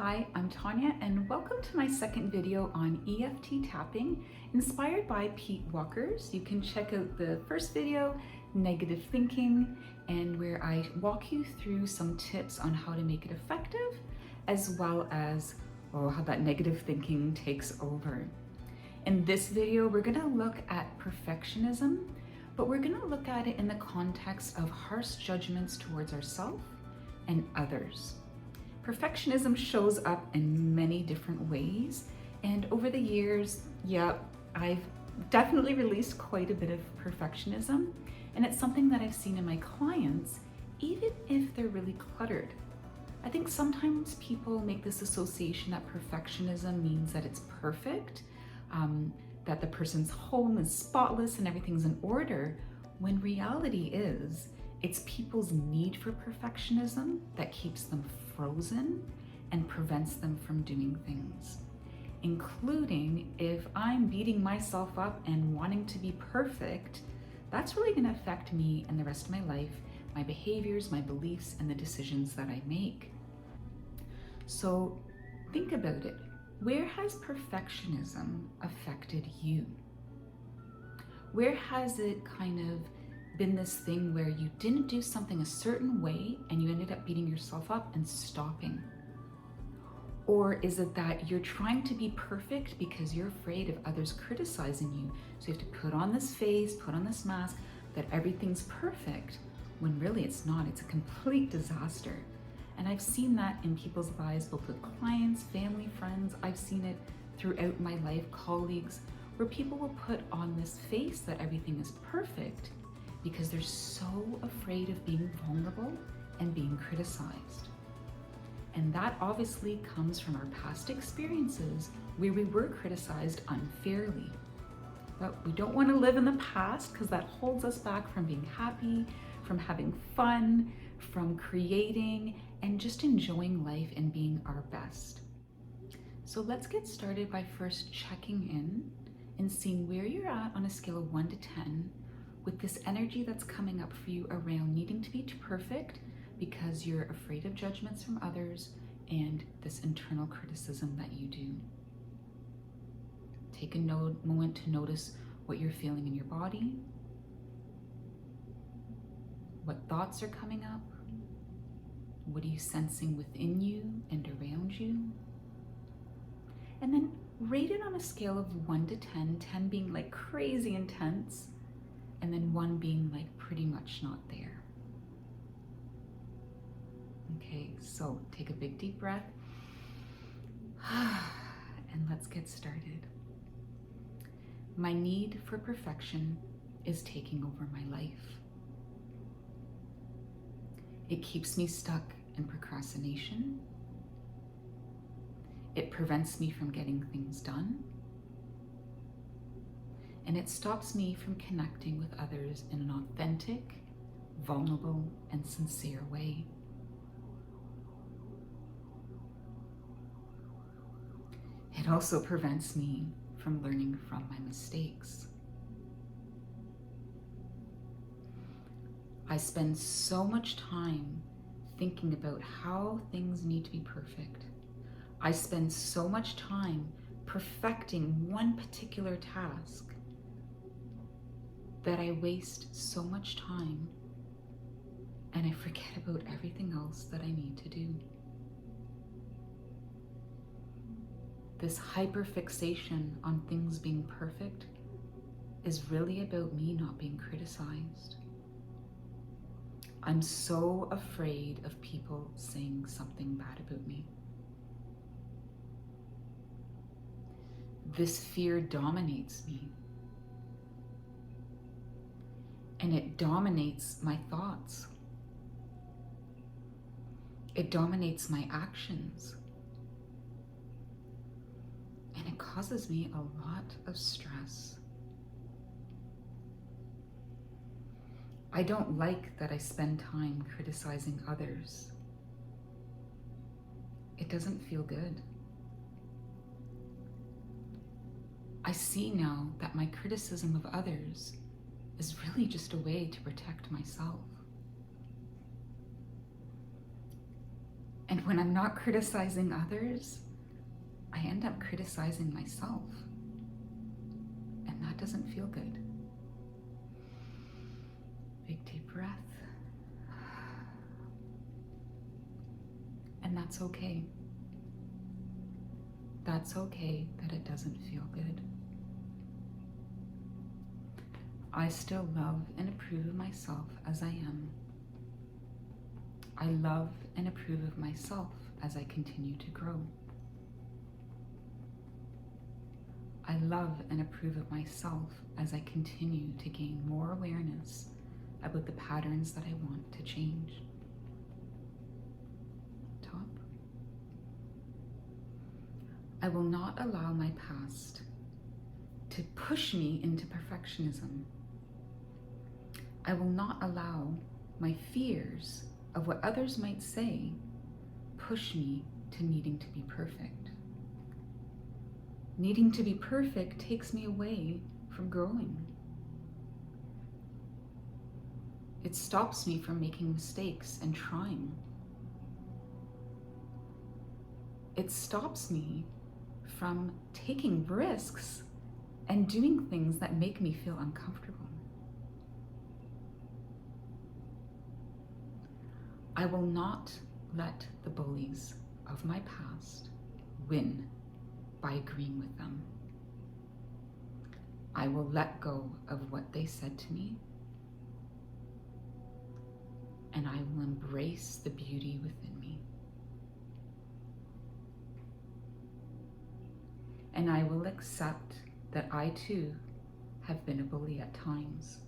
Hi, I'm Tanya and welcome to my second video on EFT tapping inspired by Pete Walker's. You can check out the first video, Negative Thinking, and where I walk you through some tips on how to make it effective, as well as how that negative thinking takes over. In this video, we're gonna look at perfectionism, but we're gonna look at it in the context of harsh judgments towards ourselves and others. Perfectionism shows up in many different ways, and over the years, I've definitely released quite a bit of perfectionism, and it's something that I've seen in my clients, even if they're really cluttered. I think sometimes people make this association that perfectionism means that it's perfect, that the person's home is spotless and everything's in order, when reality is, it's people's need for perfectionism that keeps them frozen and prevents them from doing things, including if I'm beating myself up and wanting to be perfect, that's really going to affect me and the rest of my life, my behaviors, my beliefs, and the decisions that I make. So think about it. Where has perfectionism affected you? Where has it kind of been this thing where you didn't do something a certain way and you ended up beating yourself up and stopping? Or is it that you're trying to be perfect because you're afraid of others criticizing you? So you have to put on this face, put on this mask that everything's perfect, when really it's not. It's a complete disaster. And I've seen that in people's lives, both with clients, family, friends. I've seen it throughout my life, colleagues, where people will put on this face that everything is perfect because they're so afraid of being vulnerable and being criticized. And that obviously comes from our past experiences where we were criticized unfairly. But we don't want to live in the past because that holds us back from being happy, from having fun, from creating, and just enjoying life and being our best. So let's get started by first checking in and seeing where you're at on a scale of 1 to 10 with this energy that's coming up for you around needing to be perfect because you're afraid of judgments from others and this internal criticism that you do. Take a moment to notice what you're feeling in your body, what thoughts are coming up, what are you sensing within you and around you, and then rate it on a scale of 1 to 10, 10 being like crazy intense, and then 1 being like pretty much not there. Okay, so take a big deep breath and let's get started. My need for perfection is taking over my life. It keeps me stuck in procrastination. It prevents me from getting things done. And it stops me from connecting with others in an authentic, vulnerable, and sincere way. It also prevents me from learning from my mistakes. I spend so much time thinking about how things need to be perfect. I spend so much time perfecting one particular task that I waste so much time and I forget about everything else that I need to do. This hyperfixation on things being perfect is really about me not being criticized. I'm so afraid of people saying something bad about me. This fear dominates me. And it dominates my thoughts. It dominates my actions. And it causes me a lot of stress. I don't like that I spend time criticizing others. It doesn't feel good. I see now that my criticism of others is really just a way to protect myself. And when I'm not criticizing others, I end up criticizing myself. And that doesn't feel good. Big deep breath. And that's okay. That's okay that it doesn't feel good. I still love and approve of myself as I am. I love and approve of myself as I continue to grow. I love and approve of myself as I continue to gain more awareness about the patterns that I want to change. Top. I will not allow my past to push me into perfectionism. I will not allow my fears of what others might say push me to needing to be perfect. Needing to be perfect takes me away from growing. It stops me from making mistakes and trying. It stops me from taking risks and doing things that make me feel uncomfortable. I will not let the bullies of my past win by agreeing with them. I will let go of what they said to me, and I will embrace the beauty within me. And I will accept that I too have been a bully at times,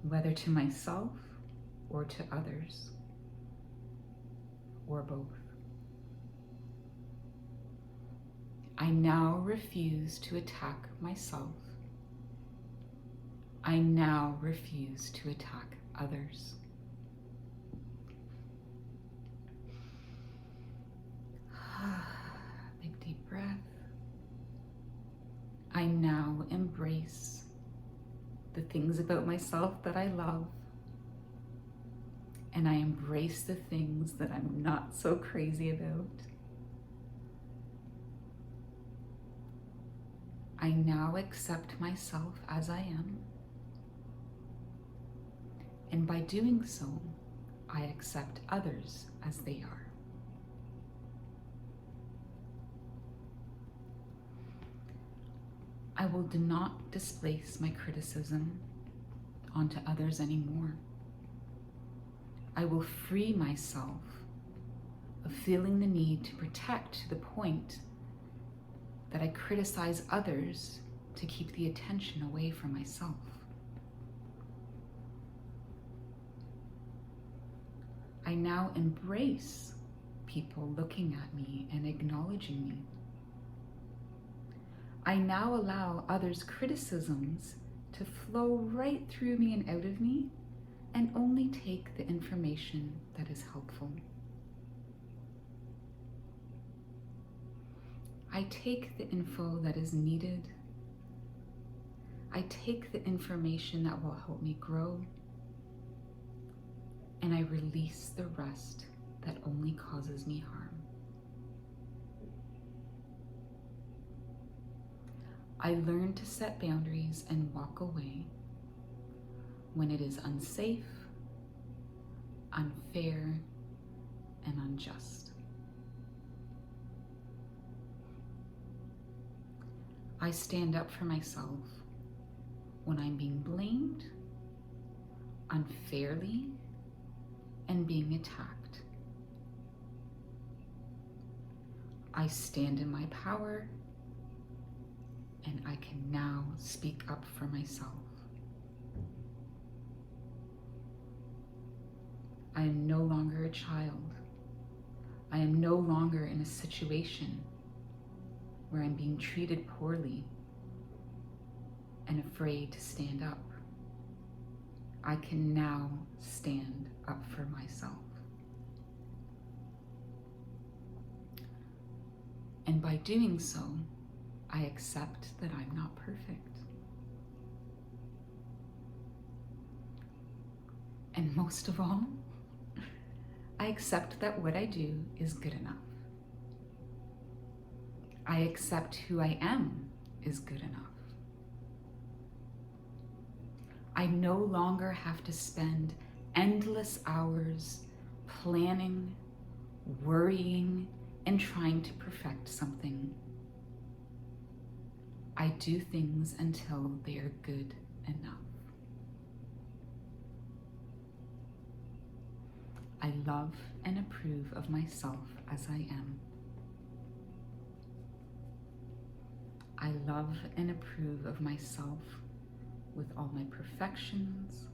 whether to myself or to others, or both. I now refuse to attack myself. I now refuse to attack others. Big deep breath. I now embrace the things about myself that I love, and I embrace the things that I'm not so crazy about. I now accept myself as I am, and by doing so, I accept others as they are. I will not displace my criticism onto others anymore. I will free myself of feeling the need to protect to the point that I criticize others to keep the attention away from myself. I now embrace people looking at me and acknowledging me. I now allow others' criticisms to flow right through me and out of me, and only take the information that is helpful. I take the info that is needed. I take the information that will help me grow, and I release the rest that only causes me harm. I learn to set boundaries and walk away when it is unsafe, unfair, and unjust. I stand up for myself when I'm being blamed unfairly and being attacked. I stand in my power, and I can now speak up for myself. I am no longer a child. I am no longer in a situation where I'm being treated poorly and afraid to stand up. I can now stand up for myself. And by doing so, I accept that I'm not perfect. And most of all, I accept that what I do is good enough. I accept who I am is good enough. I no longer have to spend endless hours planning, worrying, and trying to perfect something. I do things until they are good enough. I love and approve of myself as I am. I love and approve of myself with all my perfections,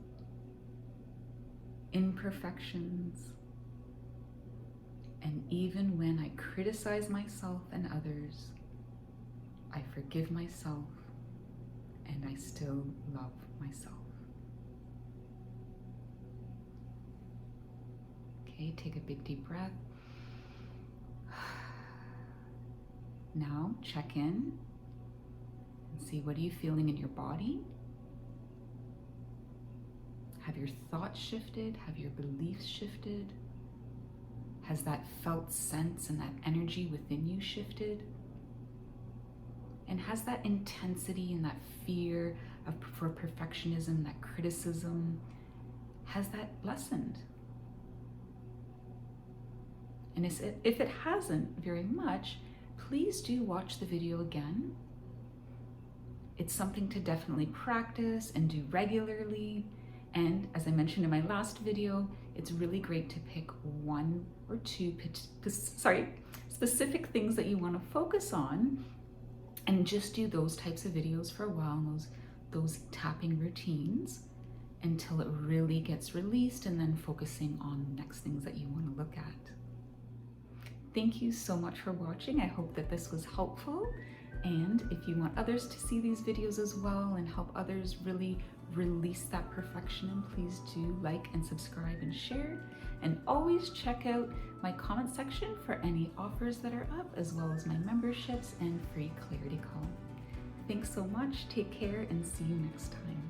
imperfections, and even when I criticize myself and others, I forgive myself and I still love myself. Okay, take a big deep breath. Now check in and see, what are you feeling in your body? Have your thoughts shifted? Have your beliefs shifted? Has that felt sense and that energy within you shifted? And has that intensity and that fear for perfectionism, that criticism, has that lessened? And if it hasn't very much, please do watch the video again. It's something to definitely practice and do regularly. And as I mentioned in my last video, it's really great to pick one or two specific things that you want to focus on and just do those types of videos for a while, those tapping routines, until it really gets released, and then focusing on the next things that you want to look at. Thank you so much for watching. I hope that this was helpful. And if you want others to see these videos as well and help others really release that perfection, please do like and subscribe and share. And always check out my comment section for any offers that are up, as well as my memberships and free clarity call. Thanks so much. Take care and see you next time.